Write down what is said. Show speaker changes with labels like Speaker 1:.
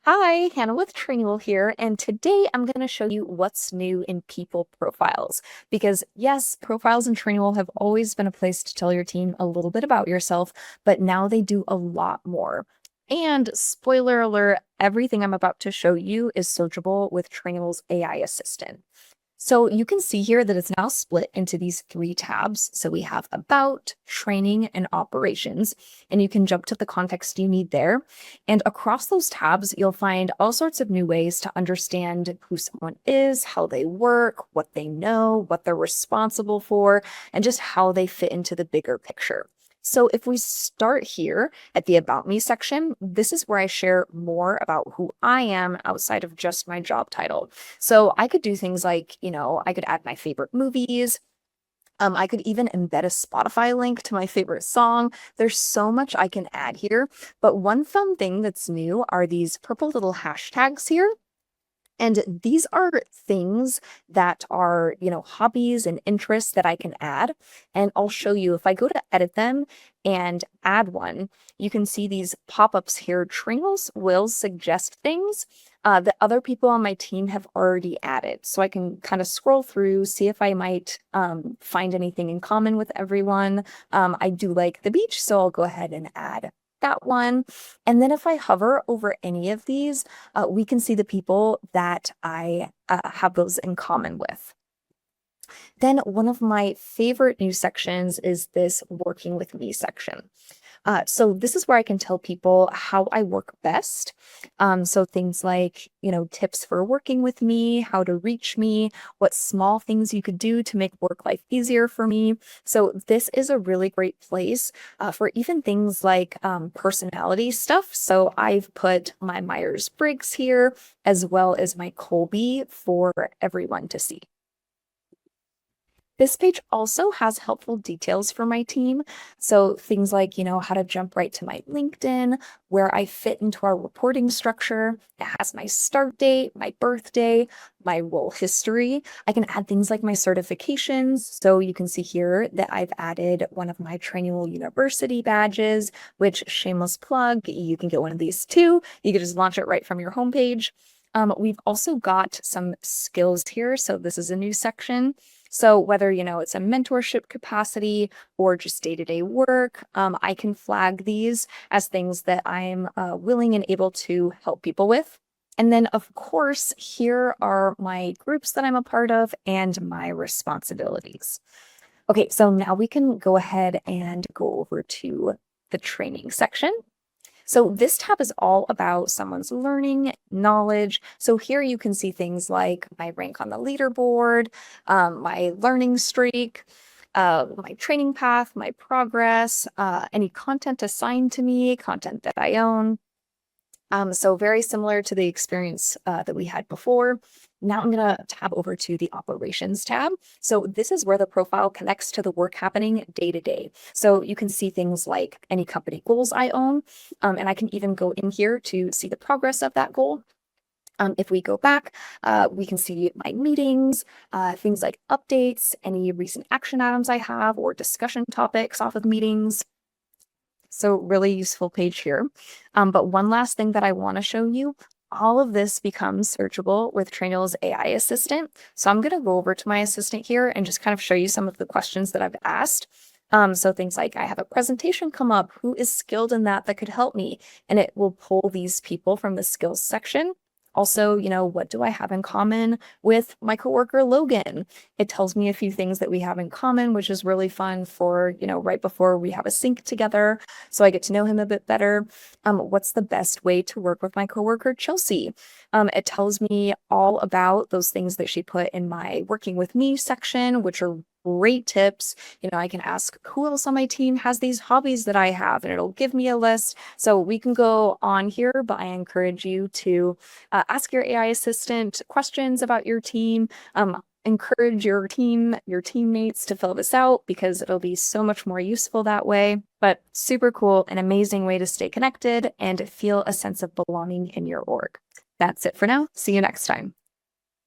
Speaker 1: Hi, Hannah with Trainual here, and today I'm going to show you what's new in people profiles. Because yes, profiles in Trainual have always been a place to tell your team a little bit about yourself, but now they do a lot more. And spoiler alert, everything I'm about to show you is searchable with Trainual's AI assistant. So you can see here that it's now split into these three tabs. So we have about, training, and operations, and you can jump to the context you need there. And across those tabs, you'll find all sorts of new ways to understand who someone is, how they work, what they know, what they're responsible for, and just how they fit into the bigger picture. So if we start here at the About Me section, this is where I share more about who I am outside of just my job title. So I could do things like, I could add my favorite movies. I could even embed a Spotify link to my favorite song. There's so much I can add here. But one fun thing that's new are these purple little hashtags here. And these are things that are, hobbies and interests that I can add. And I'll show you if I go to edit them and add one, you can see these pop-ups here. Trainers will suggest things that other people on my team have already added. So I can kind of scroll through, see if I might find anything in common with everyone. I do like the beach, so I'll go ahead and add that one. And then if I hover over any of these, we can see the people that I have those in common with. Then one of my favorite new sections is this working with me section. So this is where I can tell people how I work best. So things like, tips for working with me, how to reach me, what small things you could do to make work life easier for me. So this is a really great place for even things like personality stuff. So I've put my Myers-Briggs here as well as my Colby for everyone to see. This page also has helpful details for my team. So things like, how to jump right to my LinkedIn, where I fit into our reporting structure. It has my start date, my birthday, my role history. I can add things like my certifications. So you can see here that I've added one of my Trainual University badges, which shameless plug, you can get one of these too. You can just launch it right from your homepage. We've also got some skills here. So this is a new section. So whether, it's a mentorship capacity or just day-to-day work, I can flag these as things that I'm willing and able to help people with. And then, of course, here are my groups that I'm a part of and my responsibilities. Okay, so now we can go ahead and go over to the training section. So this tab is all about someone's learning, knowledge. So here you can see things like my rank on the leaderboard, my learning streak, my training path, my progress, any content assigned to me, content that I own. So very similar to the experience that we had before. Now I'm going to tab over to the operations tab. So this is where the profile connects to the work happening day to day. So you can see things like any company goals I own, and I can even go in here to see the progress of that goal. If we go back, we can see my meetings, things like updates, any recent action items I have, or discussion topics off of meetings. So really useful page here. But one last thing that I want to show you, all of this becomes searchable with Trainual's AI assistant. So I'm going to go over to my assistant here and just kind of show you some of the questions that I've asked. So things like I have a presentation come up, who is skilled in that could help me? And it will pull these people from the skills section. Also, what do I have in common with my coworker Logan? It tells me a few things that we have in common, which is really fun for, right before we have a sync together. So I get to know him a bit better. What's the best way to work with my coworker Chelsea? It tells me all about those things that she put in my working with me section, which are great tips. I can ask who else on my team has these hobbies that I have, and it'll give me a list. So we can go on here, but I encourage you to ask your AI assistant questions about your team. Encourage your teammates to fill this out because it'll be so much more useful that way. But super cool, an amazing way to stay connected and feel a sense of belonging in your org. That's it for now. See you next time.